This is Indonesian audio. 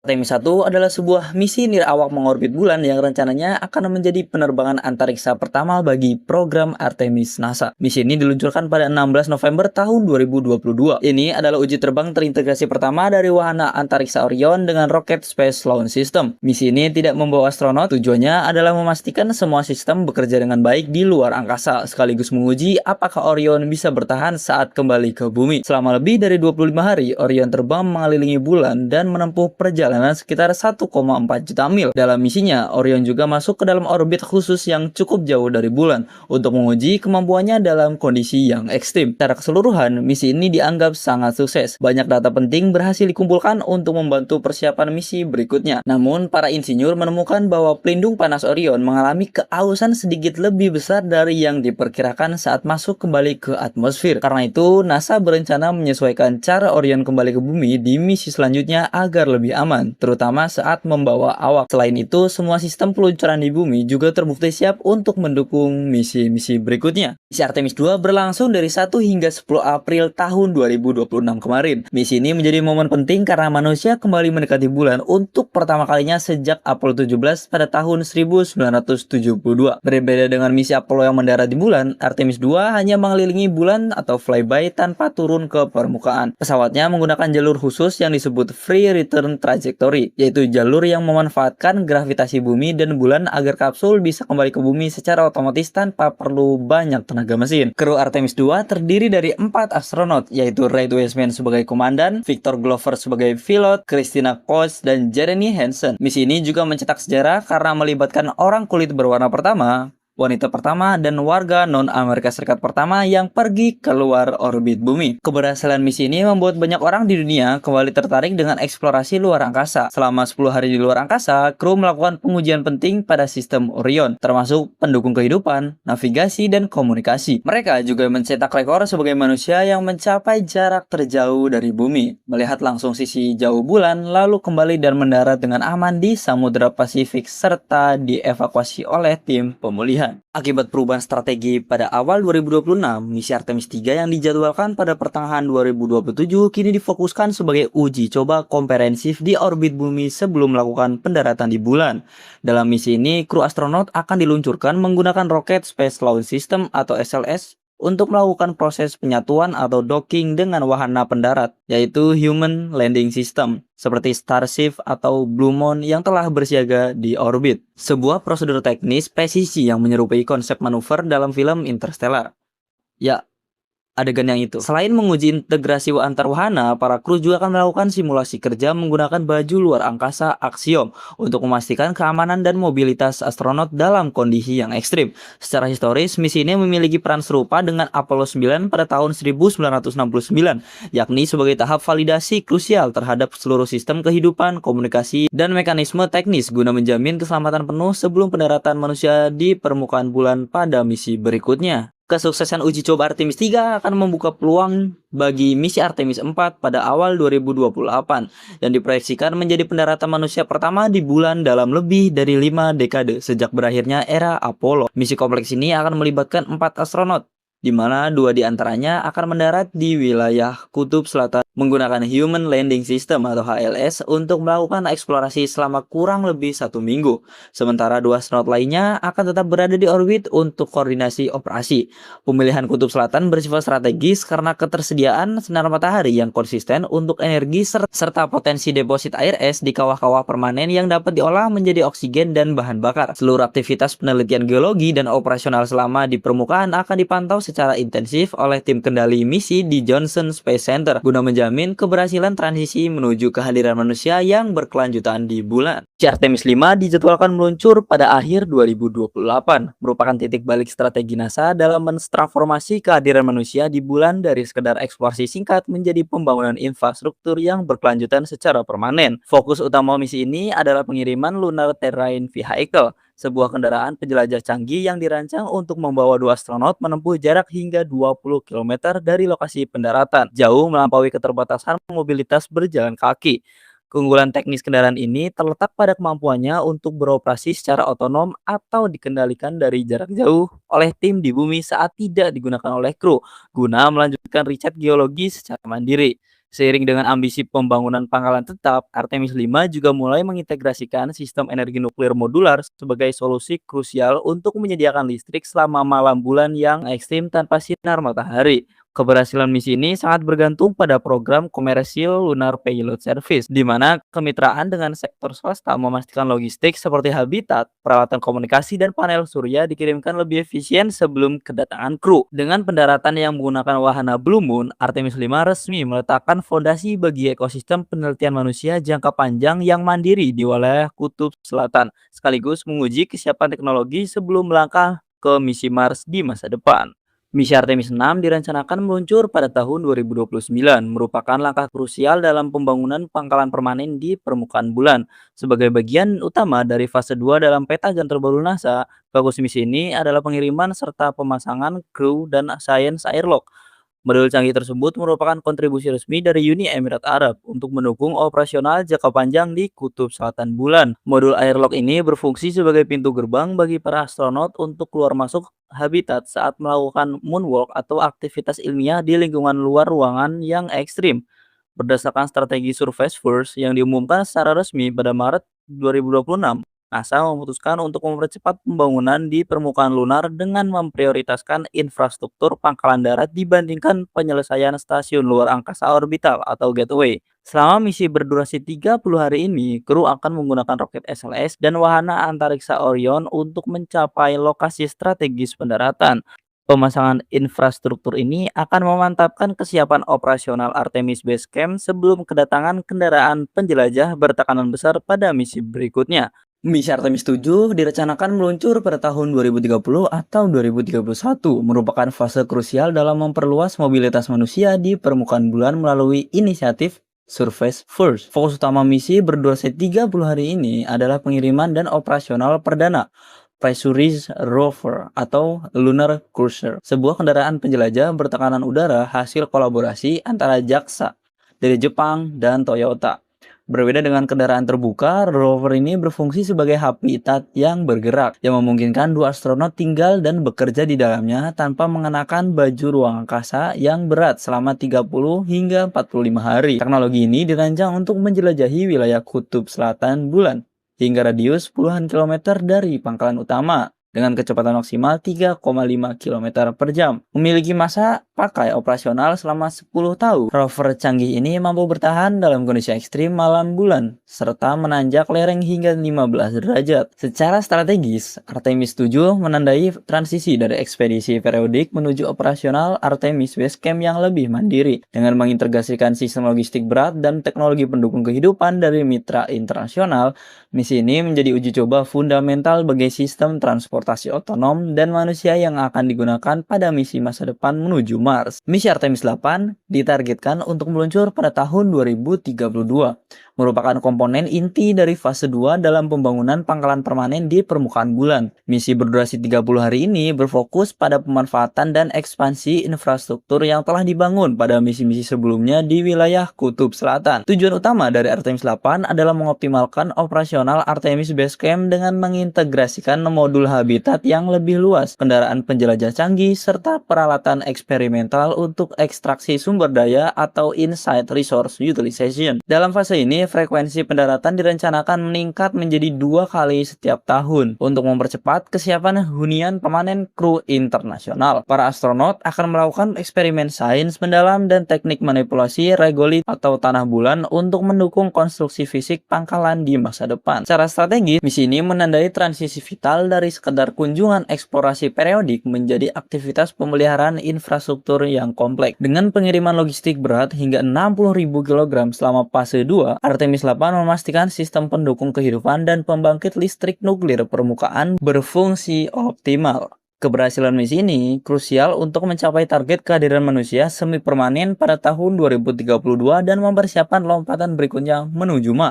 Artemis 1 adalah sebuah misi nirawak mengorbit bulan yang rencananya akan menjadi penerbangan antariksa pertama bagi program Artemis NASA. Misi ini diluncurkan pada 16 November tahun 2022. Ini adalah uji terbang terintegrasi pertama dari wahana antariksa Orion dengan roket Space Launch System. Misi ini tidak membawa astronot, tujuannya adalah memastikan semua sistem bekerja dengan baik di luar angkasa, sekaligus menguji apakah Orion bisa bertahan saat kembali ke bumi. Selama lebih dari 25 hari, Orion terbang mengelilingi bulan dan menempuh perjalanan sekitar 1,4 juta mil. Dalam misinya, Orion juga masuk ke dalam orbit khusus yang cukup jauh dari bulan untuk menguji kemampuannya dalam kondisi yang ekstrim. Secara keseluruhan, misi ini dianggap sangat sukses. Banyak data penting berhasil dikumpulkan untuk membantu persiapan misi berikutnya. Namun, para insinyur menemukan bahwa pelindung panas Orion mengalami keausan sedikit lebih besar dari yang diperkirakan saat masuk kembali ke atmosfer. Karena itu, NASA berencana menyesuaikan cara Orion kembali ke bumi di misi selanjutnya agar lebih aman, terutama saat membawa awak. Selain itu, semua sistem peluncuran di bumi juga terbukti siap untuk mendukung misi-misi berikutnya. Misi Artemis 2 berlangsung dari 1 hingga 10 April tahun 2026 kemarin. Misi ini menjadi momen penting karena manusia kembali mendekati bulan untuk pertama kalinya sejak Apollo 17 pada tahun 1972. Berbeda dengan misi Apollo yang mendarat di bulan, Artemis 2 hanya mengelilingi bulan atau flyby tanpa turun ke permukaan. Pesawatnya menggunakan jalur khusus yang disebut Free Return Trajectory, yaitu jalur yang memanfaatkan gravitasi bumi dan bulan agar kapsul bisa kembali ke bumi secara otomatis tanpa perlu banyak tenaga mesin. Kru Artemis 2 terdiri dari 4 astronot, yaitu Reid Wiseman sebagai komandan, Victor Glover sebagai pilot, Christina Koch, dan Jeremy Hansen. Misi ini juga mencetak sejarah karena melibatkan orang kulit berwarna pertama, wanita pertama, dan warga non-Amerika Serikat pertama yang pergi keluar orbit bumi. Keberhasilan misi ini membuat banyak orang di dunia kembali tertarik dengan eksplorasi luar angkasa. Selama 10 hari di luar angkasa, kru melakukan pengujian penting pada sistem Orion, termasuk pendukung kehidupan, navigasi, dan komunikasi. Mereka juga mencetak rekor sebagai manusia yang mencapai jarak terjauh dari bumi, melihat langsung sisi jauh bulan, lalu kembali dan mendarat dengan aman di Samudra Pasifik, serta dievakuasi oleh tim pemulihan. Akibat perubahan strategi pada awal 2026, misi Artemis 3 yang dijadwalkan pada pertengahan 2027 kini difokuskan sebagai uji coba komprehensif di orbit bumi sebelum melakukan pendaratan di bulan. Dalam misi ini, kru astronot akan diluncurkan menggunakan roket Space Launch System atau SLS untuk melakukan proses penyatuan atau docking dengan wahana pendarat, yaitu Human Landing System, seperti Starship atau Blue Moon yang telah bersiaga di orbit. Sebuah prosedur teknis presisi yang menyerupai konsep manuver dalam film Interstellar. Ya, adegan yang itu. Selain menguji integrasi antar wahana, para kru juga akan melakukan simulasi kerja menggunakan baju luar angkasa Axiom untuk memastikan keamanan dan mobilitas astronot dalam kondisi yang ekstrim. Secara historis, misi ini memiliki peran serupa dengan Apollo 9 pada tahun 1969, yakni sebagai tahap validasi krusial terhadap seluruh sistem kehidupan, komunikasi, dan mekanisme teknis guna menjamin keselamatan penuh sebelum pendaratan manusia di permukaan bulan pada misi berikutnya. Kesuksesan uji coba Artemis 3 akan membuka peluang bagi misi Artemis 4 pada awal 2028 dan diproyeksikan menjadi pendaratan manusia pertama di bulan dalam lebih dari 5 dekade sejak berakhirnya era Apollo. Misi kompleks ini akan melibatkan 4 astronot, di mana 2 diantaranya akan mendarat di wilayah Kutub Selatan menggunakan Human Landing System atau HLS untuk melakukan eksplorasi selama kurang lebih 1 minggu. Sementara 2 astronot lainnya akan tetap berada di orbit untuk koordinasi operasi. Pemilihan Kutub Selatan bersifat strategis karena ketersediaan sinar matahari yang konsisten untuk energi serta potensi deposit air es di kawah-kawah permanen yang dapat diolah menjadi oksigen dan bahan bakar. Seluruh aktivitas penelitian geologi dan operasional selama di permukaan akan dipantau secara intensif oleh tim kendali misi di Johnson Space Center guna menjamin keberhasilan transisi menuju kehadiran manusia yang berkelanjutan di bulan. Misi Artemis 5 dijadwalkan meluncur pada akhir 2028, merupakan titik balik strategi NASA dalam mentransformasi kehadiran manusia di bulan dari sekedar eksplorasi singkat menjadi pembangunan infrastruktur yang berkelanjutan secara permanen. Fokus utama misi ini adalah pengiriman Lunar Terrain Vehicle, sebuah kendaraan penjelajah canggih yang dirancang untuk membawa 2 astronot menempuh jarak hingga 20 km dari lokasi pendaratan, jauh melampaui keterbatasan mobilitas berjalan kaki. Keunggulan teknis kendaraan ini terletak pada kemampuannya untuk beroperasi secara otonom atau dikendalikan dari jarak jauh oleh tim di bumi saat tidak digunakan oleh kru, guna melanjutkan riset geologi secara mandiri. Seiring dengan ambisi pembangunan pangkalan tetap, Artemis 5 juga mulai mengintegrasikan sistem energi nuklir modular sebagai solusi krusial untuk menyediakan listrik selama malam bulan yang ekstrim tanpa sinar matahari. Keberhasilan misi ini sangat bergantung pada program komersil Lunar Payload Service, di mana kemitraan dengan sektor swasta memastikan logistik seperti habitat, peralatan komunikasi, dan panel surya dikirimkan lebih efisien sebelum kedatangan kru. Dengan pendaratan yang menggunakan wahana Blue Moon, Artemis 5 resmi meletakkan fondasi bagi ekosistem penelitian manusia jangka panjang yang mandiri di wilayah Kutub Selatan, sekaligus menguji kesiapan teknologi sebelum melangkah ke misi Mars di masa depan. Misi Artemis 6 direncanakan meluncur pada tahun 2029, merupakan langkah krusial dalam pembangunan pangkalan permanen di permukaan bulan. Sebagai bagian utama dari fase 2 dalam peta jalan terbaru NASA, fokus misi ini adalah pengiriman serta pemasangan kru dan Science Airlock. Modul canggih tersebut merupakan kontribusi resmi dari Uni Emirat Arab untuk mendukung operasional jangka panjang di Kutub Selatan Bulan. Modul airlock ini berfungsi sebagai pintu gerbang bagi para astronot untuk keluar masuk habitat saat melakukan moonwalk atau aktivitas ilmiah di lingkungan luar ruangan yang ekstrim. Berdasarkan strategi Surface First yang diumumkan secara resmi pada Maret 2026, NASA memutuskan untuk mempercepat pembangunan di permukaan lunar dengan memprioritaskan infrastruktur pangkalan darat dibandingkan penyelesaian stasiun luar angkasa orbital atau gateway. Selama misi berdurasi 30 hari ini, kru akan menggunakan roket SLS dan wahana antariksa Orion untuk mencapai lokasi strategis pendaratan. Pemasangan infrastruktur ini akan memantapkan kesiapan operasional Artemis Base Camp sebelum kedatangan kendaraan penjelajah bertekanan besar pada misi berikutnya. Misi Artemis 7 direncanakan meluncur pada tahun 2030 atau 2031, merupakan fase krusial dalam memperluas mobilitas manusia di permukaan bulan melalui inisiatif Surface First. Fokus utama misi berdurasi 30 hari ini adalah pengiriman dan operasional perdana Pressurized Rover atau Lunar Cruiser, sebuah kendaraan penjelajah bertekanan udara hasil kolaborasi antara JAXA dari Jepang dan Toyota. Berbeda dengan kendaraan terbuka, rover ini berfungsi sebagai habitat yang bergerak, yang memungkinkan dua astronot tinggal dan bekerja di dalamnya tanpa mengenakan baju ruang angkasa yang berat selama 30 hingga 45 hari. Teknologi ini dirancang untuk menjelajahi wilayah Kutub Selatan Bulan hingga radius puluhan kilometer dari pangkalan utama dengan kecepatan maksimal 3,5 km per jam. Memiliki masa pakai operasional selama 10 tahun. Rover canggih ini mampu bertahan dalam kondisi ekstrim malam bulan, serta menanjak lereng hingga 15 derajat. Secara strategis, Artemis 7 menandai transisi dari ekspedisi periodik menuju operasional Artemis Base Camp yang lebih mandiri, dengan mengintegrasikan sistem logistik berat dan teknologi pendukung kehidupan dari mitra internasional. Misi ini menjadi uji coba fundamental bagi sistem transportasi otonom dan manusia yang akan digunakan pada misi masa depan menuju Mars. Misi Artemis 8 ditargetkan untuk meluncur pada tahun 2032, merupakan komponen inti dari fase 2 dalam pembangunan pangkalan permanen di permukaan bulan. Misi berdurasi 30 hari ini berfokus pada pemanfaatan dan ekspansi infrastruktur yang telah dibangun pada misi-misi sebelumnya di wilayah Kutub Selatan. Tujuan utama dari Artemis 8 adalah mengoptimalkan operasional Artemis Base Camp dengan mengintegrasikan modul habitat yang lebih luas, kendaraan penjelajah canggih, serta peralatan eksperimental untuk ekstraksi sumber daya atau in-site resource utilization. Dalam fase ini, frekuensi pendaratan direncanakan meningkat menjadi 2 kali setiap tahun untuk mempercepat kesiapan hunian permanen kru internasional. Para astronot akan melakukan eksperimen sains mendalam dan teknik manipulasi regolit atau tanah bulan untuk mendukung konstruksi fisik pangkalan di masa depan. Secara strategis, misi ini menandai transisi vital dari sekedar kunjungan eksplorasi periodik menjadi aktivitas pemeliharaan infrastruktur yang kompleks. Dengan pengiriman logistik berat hingga 60.000 kg selama fase 2, Artemis 8 memastikan sistem pendukung kehidupan dan pembangkit listrik nuklir permukaan berfungsi optimal. Keberhasilan misi ini krusial untuk mencapai target kehadiran manusia semi permanen pada tahun 2032 dan mempersiapkan lompatan berikutnya menuju Mars.